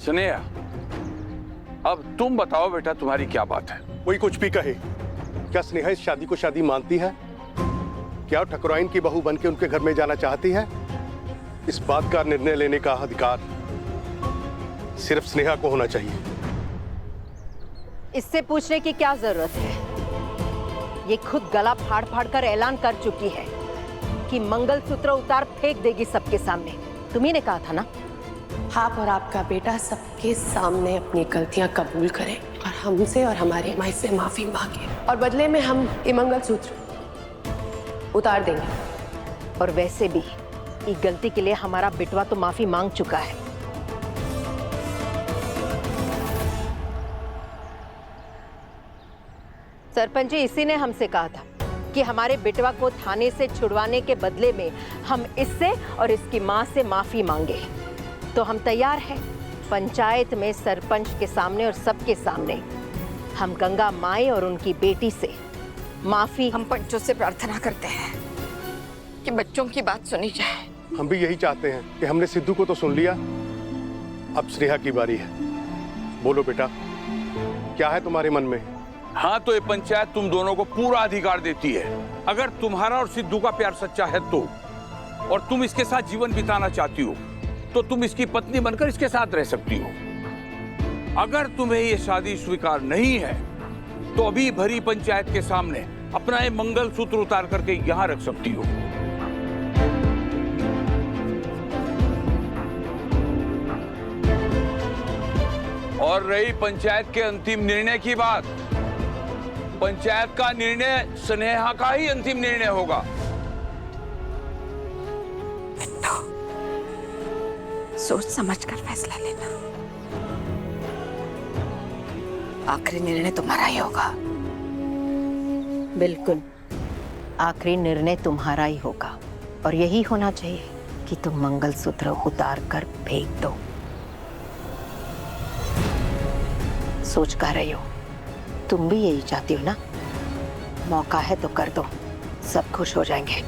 स्नेहा, अब तुम बताओ बेटा, तुम्हारी क्या बात है? कोई कुछ भी कहे, क्या स्नेहा इस शादी को शादी मानती है? क्या ठकुराइन की बहू बनके उनके घर में जाना चाहती है? इस बात का निर्णय लेने का अधिकार सिर्फ स्नेहा को होना चाहिए। इससे पूछने की क्या जरूरत है? ये खुद गला फाड़ फाड़ कर ऐलान कर चुकी है कि मंगलसूत्र उतार फेंक देगी सबके सामने। तुम्ही ने कहा था ना। आप और आपका बेटा सबके सामने अपनी गलतियां कबूल करें और हमसे और हमारे माई से माफी मांगे, और बदले में हम ये मंगलसूत्र उतार देंगे। और वैसे भी ये गलती के लिए हमारा बेटवा तो माफी मांग चुका है। सरपंच जी, इसी ने हमसे कहा था कि हमारे बेटवा को थाने से छुड़वाने के बदले में हम इससे और इसकी मां से माफी मांगे। तो हम तैयार हैं। पंचायत में सरपंच के सामने और सबके सामने हम गंगा माई और उनकी बेटी से माफी। हम पंचों से प्रार्थना करते हैं कि बच्चों की बात सुनी जाए। हम भी यही चाहते हैं कि हमने सिद्धू को तो सुन लिया, अब स्नेहा की बारी है। बोलो बेटा, क्या है तुम्हारे मन में? हाँ, तो ये पंचायत तुम दोनों को पूरा अधिकार देती है। अगर तुम्हारा और सिद्धू का प्यार सच्चा है तो, और तुम इसके साथ जीवन बिताना चाहती हो, तो तुम इसकी पत्नी बनकर इसके साथ रह सकती हो। अगर तुम्हें ये शादी स्वीकार नहीं है तो अभी भरी पंचायत के सामने अपना ये मंगलसूत्र उतार करके यहां रख सकती हो। और रही पंचायत के अंतिम निर्णय की बात, पंचायत का निर्णय स्नेहा का ही अंतिम निर्णय होगा। सोच समझ कर फैसला लेना। आखिरी निर्णय तुम्हारा ही होगा। बिल्कुल, आखिरी निर्णय तुम्हारा ही होगा। और यही होना चाहिए कि तुम मंगलसूत्र उतार कर फेंक दो। सोच कर रही हो, तुम भी यही चाहती हो ना? मौका है तो कर दो, सब खुश हो जाएंगे।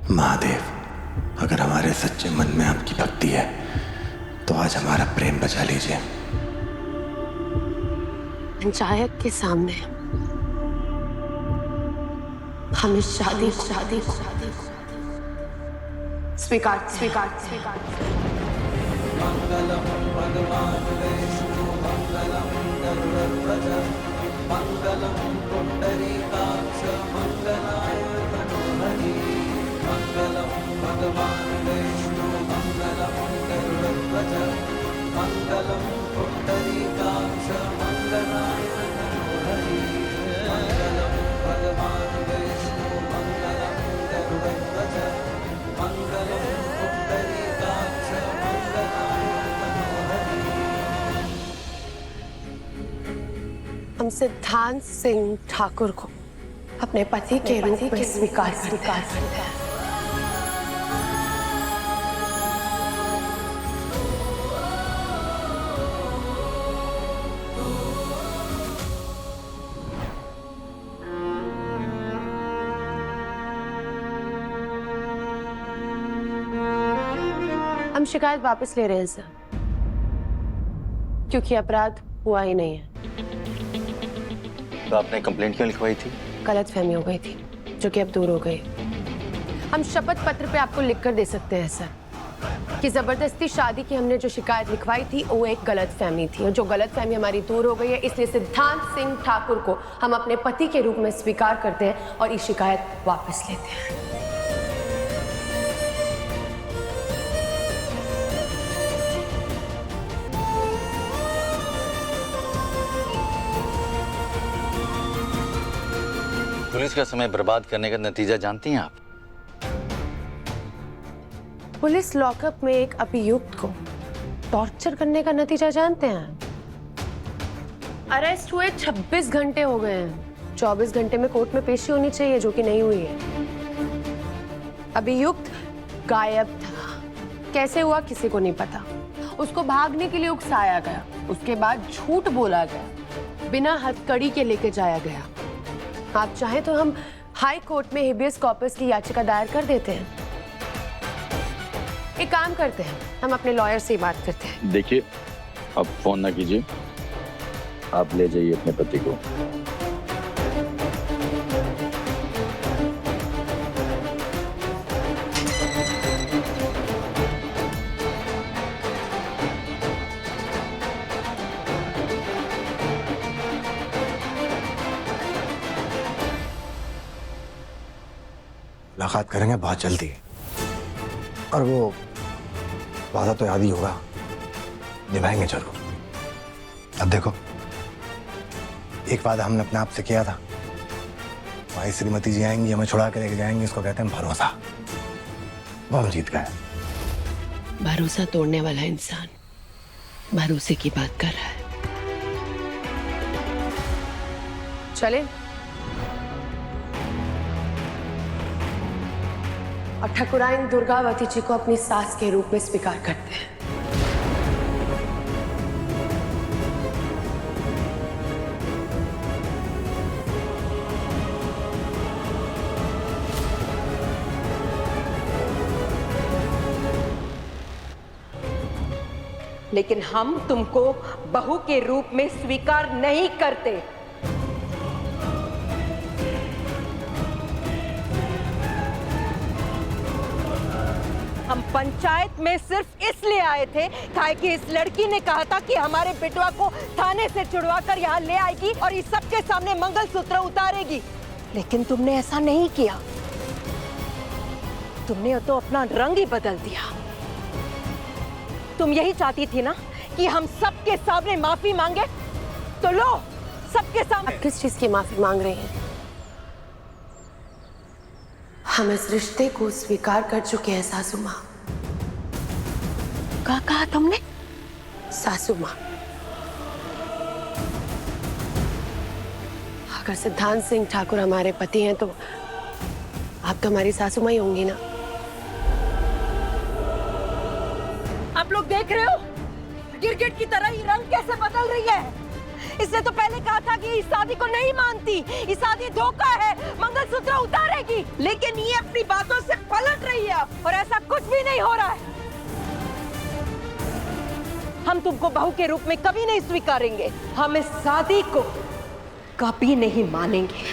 महादेव, अगर हमारे सच्चे मन में आपकी भक्ति है तो आज हमारा प्रेम बचा लीजिए। पंचायत के सामने हम इस शादी स्वीकार स्वीकार स्वीकार। मंगलम भगवान विष्णु मंगलम गरुड़ध्वज मंगलम पुंडरीकाक्ष मंगलाय तनोहरि। मंगलम भगवान विष्णु मंगलम गरुड़ध्वज मंगलम पुंडरीकाक्ष मंगलाय तनोहरि। मंगलम भगवान विष्णु मंगलम गरुड़ध्वज मंगलम पुंडरीकाक्ष मंगलाय तनोहरि। हम सिद्धांत सिंह ठाकुर को अपने पति के रूप में स्वीकार करते हैं। हम शिकायत वापस ले रहे हैं सर। क्योंकि अपराध हुआ ही नहीं है। तो आपने कंप्लेंट क्यों लिखवाई थी? गलतफहमी हो गई थी जो कि अब दूर हो गई। हम शपथ पत्र पे आपको लिख कर दे सकते हैं सर कि जबरदस्ती शादी की हमने जो शिकायत लिखवाई थी वो एक गलतफहमी थी, और जो गलतफहमी हमारी दूर हो गई है, इसलिए सिद्धांत सिंह ठाकुर को हम अपने पति के रूप में स्वीकार करते हैं और ये शिकायत वापस लेते हैं। पुलिस का समय बर्बाद करने का नतीजा जानती हैं आप? पुलिस लॉकअप में एक अभियुक्त को टॉर्चर करने का नतीजा जानते हैं? अरेस्ट हुए 26 घंटे हो गए हैं। 24 घंटे में कोर्ट में पेशी होनी चाहिए, जो कि नहीं हुई है। अभियुक्त गायब था। कैसे हुआ किसी को नहीं पता। उसको भागने के लिए उकसाया गया, उसके बाद झूठ बोला गया, बिना हथकड़ी के लेके जाया गया। आप चाहें तो हम हाई कोर्ट में हेबियस कॉर्पस की याचिका दायर कर देते हैं। एक काम करते हैं, हम अपने लॉयर से बात करते हैं। देखिए, अब फोन ना कीजिए, आप ले जाइए अपने पति को। मुलाकात करेंगे बहुत जल्दी, और वो वादा तो याद ही होगा, निभाएंगे जरूर। अब देखो, एक वादा हमने अपने आप से किया था, हमारी श्रीमती जी आएंगी, हमें छुड़ा के लेके जाएंगी, इसको कहते हैं भरोसा। वो हम जीत गए। भरोसा तोड़ने वाला इंसान भरोसे की बात कर रहा है। चले और ठकुराइन दुर्गावती जी को अपनी सास के रूप में स्वीकार करते हैं। लेकिन हम तुमको बहू के रूप में स्वीकार नहीं करते। हम पंचायत में सिर्फ इसलिए आए थे कि इस लड़की ने कहा था कि हमारे बेटवा को थाने से छुड़वाकर यहाँ ले आएगी और इस सबके सामने मंगलसूत्र उतारेगी, लेकिन तुमने ऐसा नहीं किया। तुमने तो अपना रंग ही बदल दिया। तुम यही चाहती थी ना कि हम सबके सामने माफी मांगे, तो लो सबके सामने। आप किस चीज की माफी मांग रही हैं? हम इस रिश्ते को स्वीकार कर चुके हैं सासू माँ। क्या कहा तुमने? सासू माँ। अगर सिद्धांत सिंह ठाकुर हमारे पति हैं तो आप तो हमारी सासू माँ ही होंगी ना। आप लोग देख रहे हो गिरगिट की तरह ही रंग कैसे बदल रही है। इसने तो पहले कहा था कि इस शादी को नहीं मानती, इस शादी धोखा है, मंगलसूत्र उतारेगी, लेकिन ये अपनी बातों से पलट रही है और ऐसा कुछ भी नहीं हो रहा है। हम तुमको बहू के रूप में कभी नहीं स्वीकारेंगे। हम इस शादी को कभी नहीं मानेंगे।